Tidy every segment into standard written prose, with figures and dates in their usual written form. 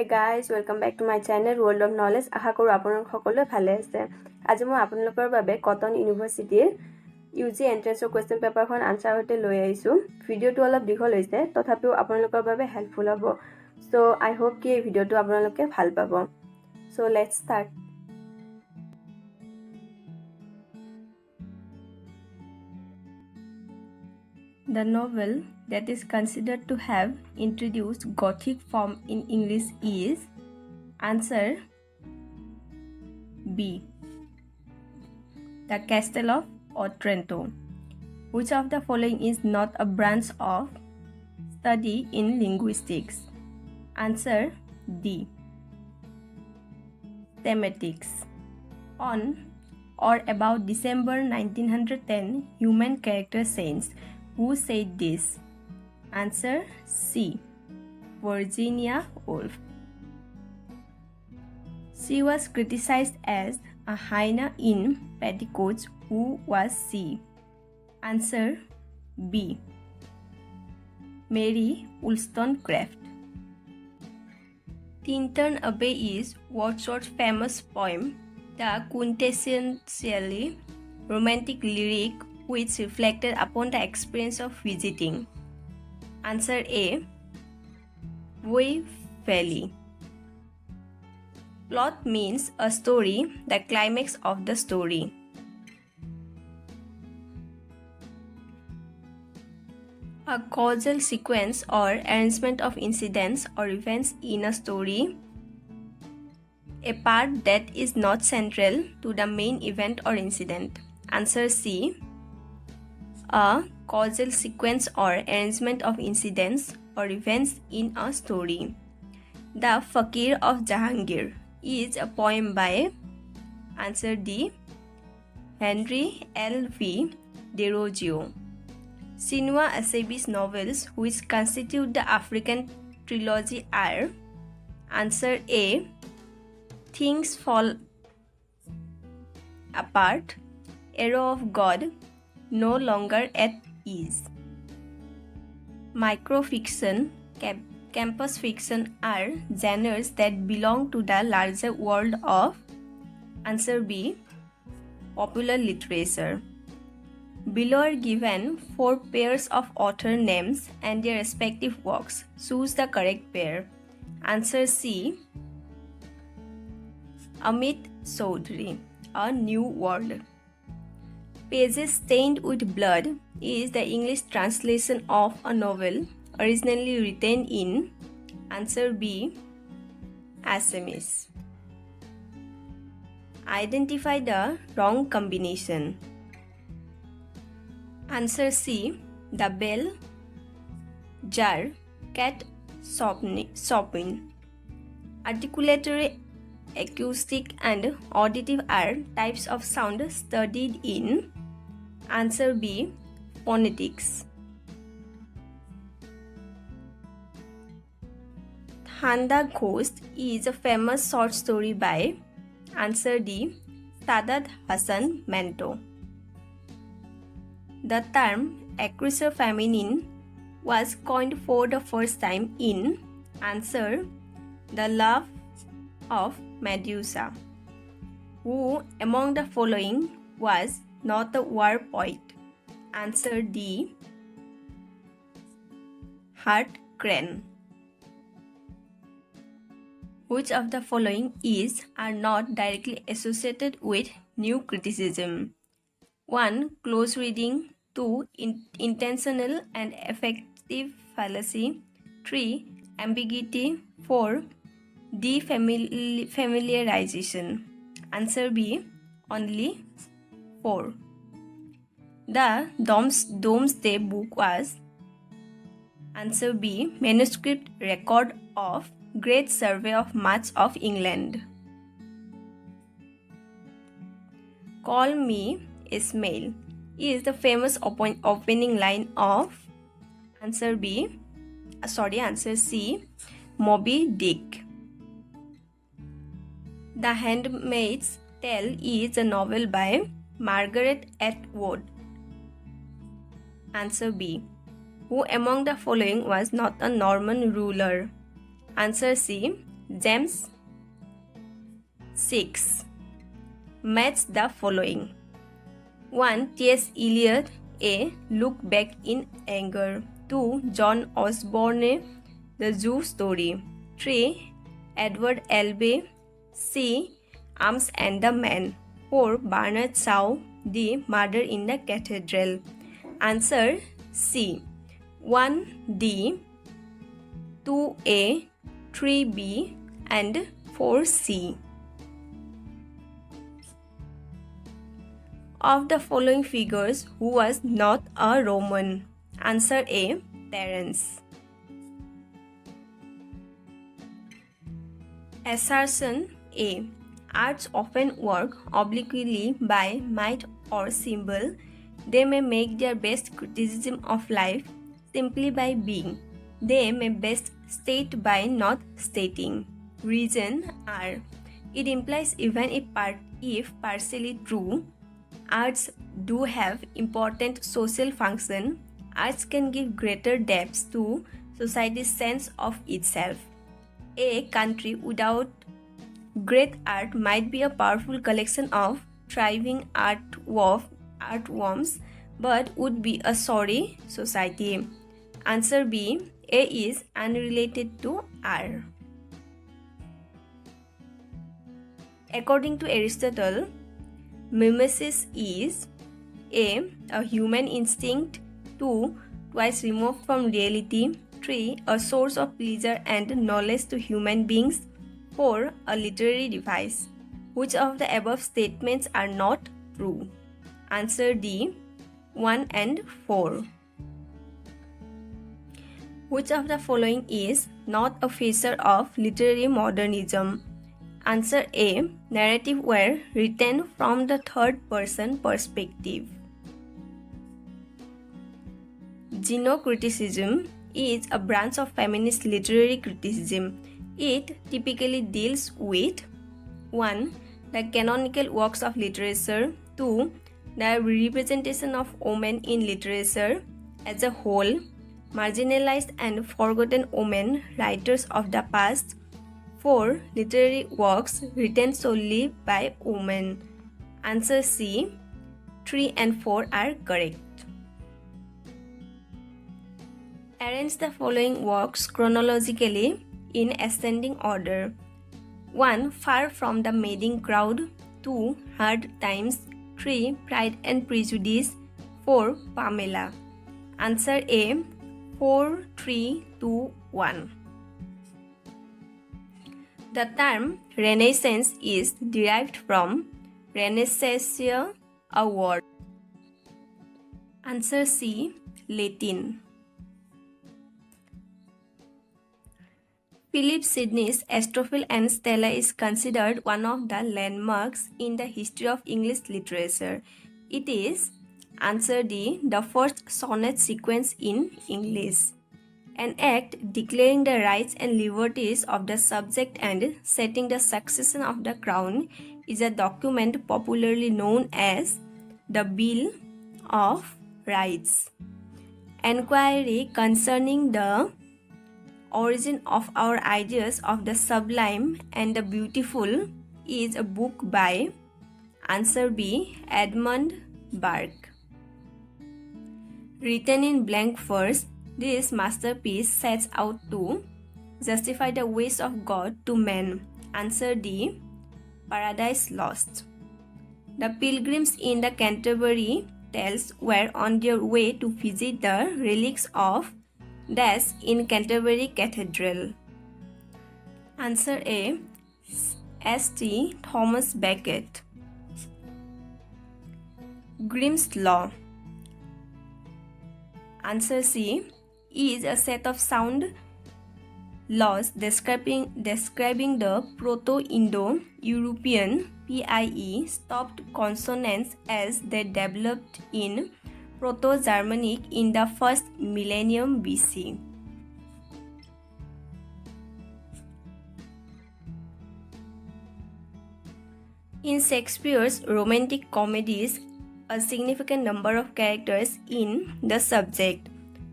Hey guys, welcome back to my channel World of Knowledge. আশা কৰোঁ আপোনালোক সকলোৱে ভালে আছে। আজি মই আপোনালোকৰ বাবে কটন ইউনিভাৰ্চিটিৰ UG এন্ট্ৰেন্সৰ কোৱেশ্চন পেপাৰখন আনসাৰ হতে লৈ আহিছোঁ। ভিডিঅ'টো অলপ দীঘল হৈছে, তথাপিও আপোনালোকৰ বাবে হেল্পফুল হ'ব। সো আই হোপ কি এই ভিডিঅ'টো আপোনালোকে ভাল পাব। So let's start. The novel that is considered to have introduced Gothic form in English is answer B. The Castle of Otranto. Which of the following is not a branch of study in linguistics? Answer D. Thematics. On or about December 1910, human character saints. Who said this? Answer C. Virginia Woolf. She was criticized as a hyena in petticoats. Who was she? Answer B. Mary Wollstonecraft. Tintern Abbey is Wordsworth's famous poem, the quintessentially romantic lyric which reflected upon the experience of visiting. Answer A. Wye Valley. Plot means a story, the climax of the story. A causal sequence or arrangement of incidents or events in a story, a part that is not central to the main event or incident. Answer C. A causal sequence or arrangement of incidents or events in a story. The Fakir of Jahangir is a poem by answer D. Henry L.V. Desrosiers. Chinua Achebe's novels which constitute the African trilogy are answer A. Things Fall Apart, Arrow of God, No Longer at Ease. Microfiction, campus fiction are genres that belong to the larger world of answer B. Popular literature. Below are given 4 pairs of author names and their respective works. Choose the correct pair. Answer C. Amit Chaudhary, A New World. Pages Stained with Blood is the English translation of a novel originally written in answer B. Assamese. Identify the wrong combination. Answer C. The bell, jar, cat, sopping. Articulatory, acoustic and auditive are types of sound studied in answer B. Phonetics. Thanda Ghost is a famous short story by answer D. Sadat Hasan Manto. The term accuser feminine was coined for the first time in answer The Love of Medusa. Who among the following was not a war poet? Answer D. Hart Crane. Which of the following are not directly associated with new criticism? 1. Close reading. 2. Intentional and effective fallacy. 3. Ambiguity. 4. Defamiliarization. Answer B. Only 4. The Domesday Book was answer B. Manuscript record of Great Survey of much of England. Call Me Ismail is the famous opening line of answer C. Moby Dick. The Handmaid's Tale is a novel by Margaret Atwood. Answer B. Who among the following was not a Norman ruler? Answer C. James 6. Match the following. 1. T.S. Eliot. A. Look Back in Anger. 2. John Osborne. The Zoo Story. 3. Edward Albee. C. Arms and the Man. 4. Bernard Shaw. D. Murder in the Cathedral. Answer C. 1D, 2A, 3B and 4C. Of the following figures, who was not a Roman? Answer A. Terence. Assertion A. Arts often work obliquely by might or symbol. They may make their best criticism of life simply by being. They may best state by not stating. Reason R. It implies even if partially true, arts do have important social function. Arts can give greater depth to society's sense of itself. A country without great art might be a powerful collection of thriving artworms, but would be a sorry society. Answer B. A is unrelated to R. According to Aristotle, mimesis is A. a human instinct, 2. twice removed from reality, 3. a source of pleasure and knowledge to human beings, 4. a literary device. Which of the above statements are not true? Answer D. 1 and 4. Which of the following is not a feature of literary modernism? Answer A. Narrative were written from the third-person perspective. Xenocriticism is a branch of feminist literary criticism. It typically deals with 1. The canonical works of literature, 2. The representation of women in literature as a whole, marginalized and forgotten women writers of the past, 4. Literary works written solely by women. Answer C. 3 and 4 are correct. Arrange the following works chronologically in ascending order. 1. Far from the Madding Crowd. 2. Hard Times. 3. Pride and Prejudice. 4. Pamela. Answer A. 4, 3, 2, 1. The term Renaissance is derived from Renaissatia, a word. Answer C. Latin. Philip Sidney's Astrophil and Stella is considered one of the landmarks in the history of English literature. It is, answer D, the first sonnet sequence in English. An act declaring the rights and liberties of the subject and setting the succession of the crown is a document popularly known as the Bill of Rights. Enquiry concerning the origin of our ideas of the sublime and the beautiful is a book by, answer B, Edmund Burke. Written in blank verse, this masterpiece sets out to justify the ways of God to men. Answer D, Paradise Lost. The pilgrims in the Canterbury Tales were on their way to visit the relics of Dash in Canterbury Cathedral. Answer A, S.T. Thomas Becket. Grimm's Law. Answer C, is a set of sound laws describing the Proto-Indo-European PIE stopped consonants as they developed in Proto-Germanic in the first millennium BC. In Shakespeare's romantic comedies, a significant number of characters in the subject,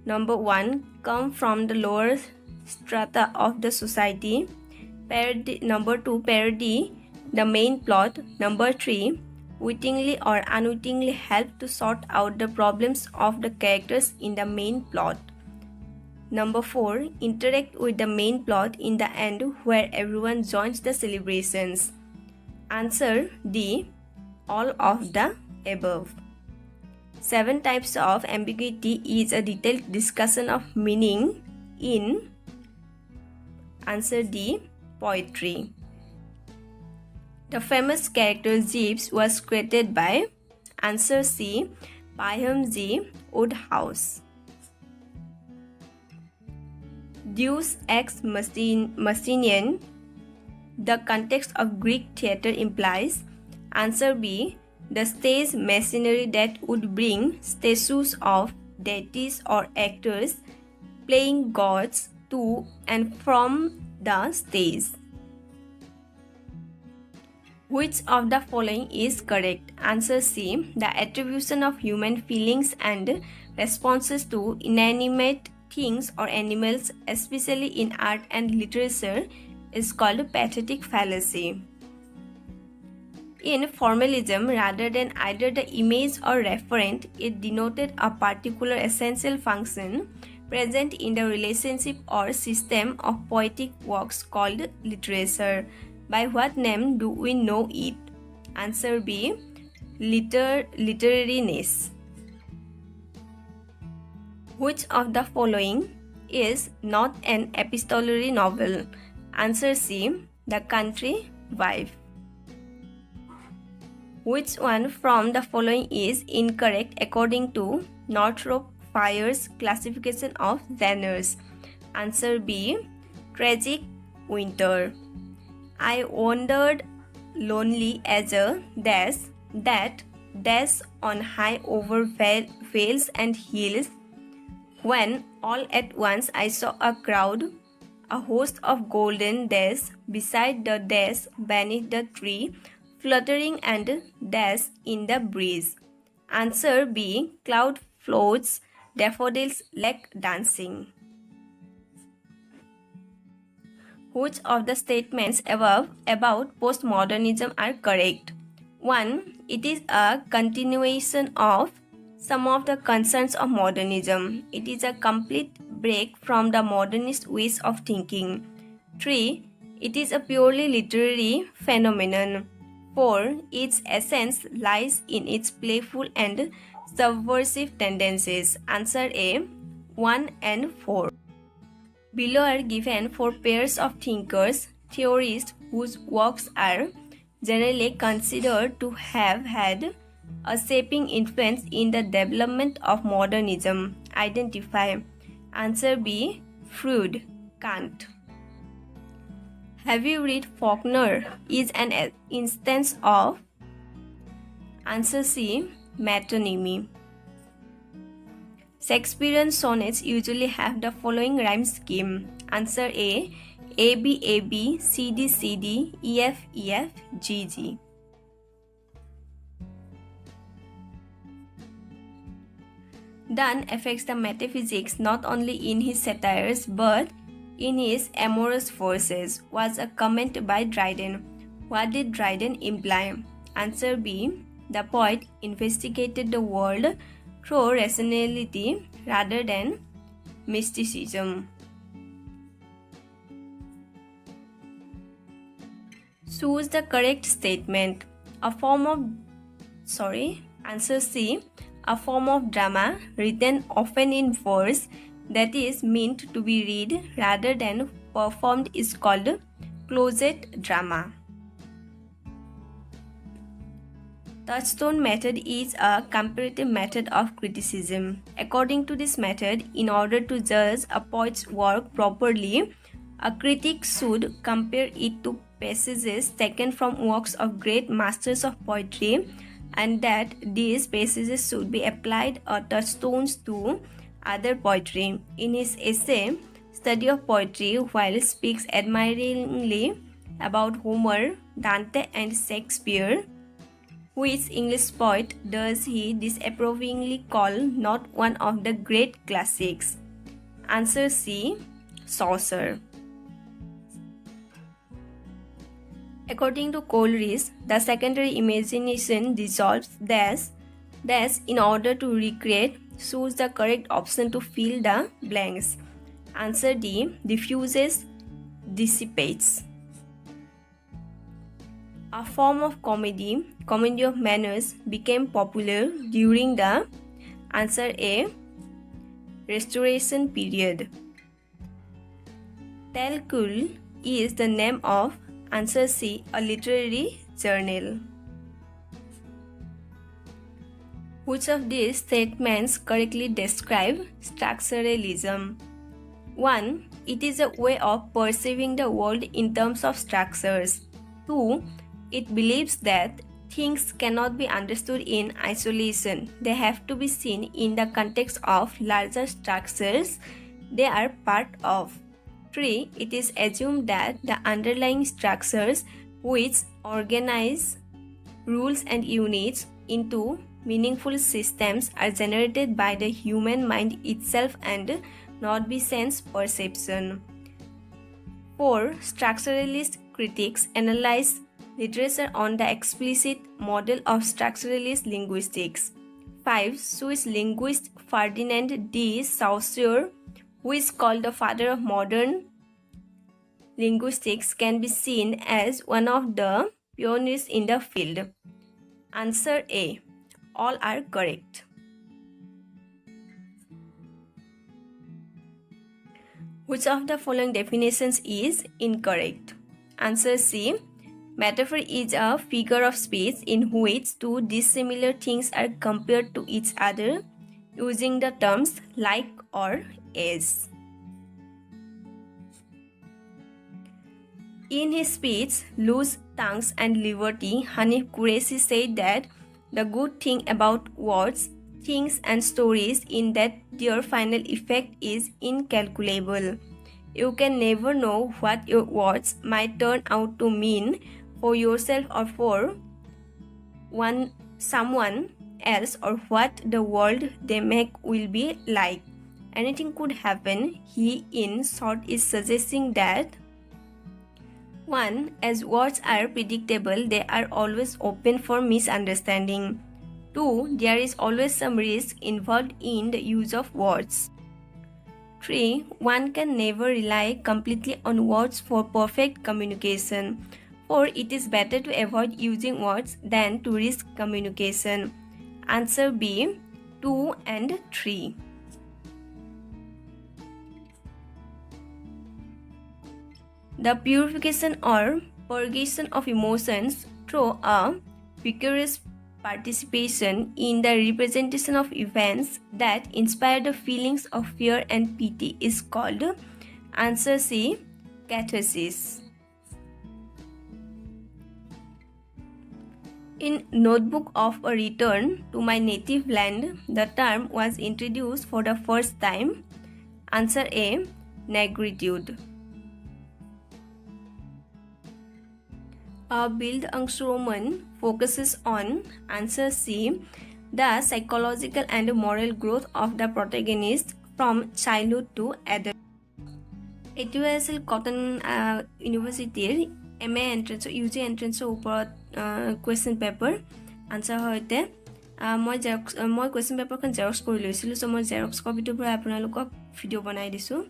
number 1, come from the lower strata of the society. Number 2, parody the main plot. Number 3, wittingly or unwittingly help to sort out the problems of the characters in the main plot. Number 4, interact with the main plot in the end where everyone joins the celebrations. Answer D, all of the above. 7 types of ambiguity is a detailed discussion of meaning in answer D, poetry. The famous character Jeeves was created by answer C, Byam G. Woodhouse. Deus ex machina, the context of Greek theatre implies answer B, the stage machinery that would bring statues of deities or actors playing gods to and from the stage. Which of the following is correct? Answer C, the attribution of human feelings and responses to inanimate things or animals, especially in art and literature, is called pathetic fallacy. In formalism, rather than either the image or referent, it denoted a particular essential function present in the relationship or system of poetic works called literature. By what name do we know it? Answer B, literariness. Which of the following is not an epistolary novel? Answer C, The Country Wife. Which one from the following is incorrect according to Northrop Frye's classification of genres? Answer B, Tragic Winter. I wandered lonely as a dash that dash on high over vales and hills, when all at once I saw a crowd, a host of golden dash beside the dash beneath the tree, fluttering and dash in the breeze. Answer B, Cloud floats, daffodils like dancing. Which of the statements above about postmodernism are correct? 1. It is a continuation of some of the concerns of modernism. It is a complete break from the modernist ways of thinking. 3. It is a purely literary phenomenon. 4. Its essence lies in its playful and subversive tendencies. Answer A, 1 and 4. Below are given 4 pairs of thinkers, theorists whose works are generally considered to have had a shaping influence in the development of modernism. Identify. Answer B, Freud, Kant. Have you read Faulkner? Is an instance of answer C, metonymy. Shakespearean sonnets usually have the following rhyme scheme. Answer A, AB, AB, CD, CD, EF, EF, GG. Donne affects the metaphysics not only in his satires but in his amorous verses, was a comment by Dryden. What did Dryden imply? Answer B, the poet investigated the world through rationality rather than mysticism. Choose the correct statement. Answer C, a form of drama written often in verse that is meant to be read rather than performed is called closet drama. Touchstone method is a comparative method of criticism. According to this method, in order to judge a poet's work properly, a critic should compare it to passages taken from works of great masters of poetry, and that these passages should be applied as touchstones to other poetry. In his essay, Study of Poetry, Wilde speaks admiringly about Homer, Dante, and Shakespeare. Which English poet does he disapprovingly call not one of the great classics? Answer C, Chaucer. According to Coleridge, the secondary imagination dissolves dash in order to recreate, choose the correct option to fill the blanks. Answer D. Diffuses, dissipates. A form of comedy of manners, became popular during the answer A. Restoration period. Talkul is the name of answer C. A literary journal. Which of these statements correctly describe structuralism? 1. It is a way of perceiving the world in terms of structures. 2. It believes that things cannot be understood in isolation. They have to be seen in the context of larger structures they are part of. 3. It is assumed that the underlying structures which organize rules and units into meaningful systems are generated by the human mind itself and not by sense perception. 4. Structuralist critics analyze literature on the explicit model of structuralist linguistics. 5. Swiss linguist Ferdinand de Saussure, who is called the father of modern linguistics, can be seen as one of the pioneers in the field. Answer A. All are correct. Which of the following definitions is incorrect? Answer C. Metaphor is a figure of speech in which two dissimilar things are compared to each other using the terms like or as. In his speech, Loose Tongues and Liberty, Hanif Qureshi said that the good thing about words, things and stories is that their final effect is incalculable. You can never know what your words might turn out to mean for yourself or for someone else, or what the world they make will be like. Anything could happen. He, in short, is suggesting that 1. As words are predictable, they are always open for misunderstanding. 2. There is always some risk involved in the use of words. 3. One can never rely completely on words for perfect communication. 4. It is better to avoid using words than to risk communication. Answer B. 2 and 3. The purification or purgation of emotions through a vigorous participation in the representation of events that inspire the feelings of fear and pity is called answer C. Catharsis. In Notebook of a Return to My Native Land, the term was introduced for the first time. Answer A. Negritude. A Bildungsroman focuses on answer C. The psychological and moral growth of the protagonist from childhood to adult. এইটোৱে আছিল cotton ইউনিভাৰ্চিটিৰ MA entrance UG এন্ট্ৰেন্সৰ ওপৰত question paper answer সৈতে মই question পেপাৰখন Xerox কৰি লৈছিলোঁ so মই জেৰক্স কপিটোৰ পৰা আপোনালোকক ভিডিঅ' বনাই দিছোঁ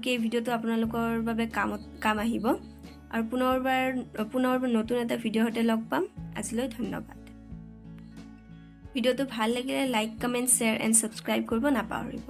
কি ভিডিঅ'টো আপোনালোকৰ বাবে কাম আহিব আৰু পুনৰবাৰ নতুন এটা ভিডিঅ' হতে লগ পাম আজিলৈ ধন্যবাদ ভিডিঅ'টো ভাল লাগিলে like comment share and subscribe কৰিব নাপাহৰিব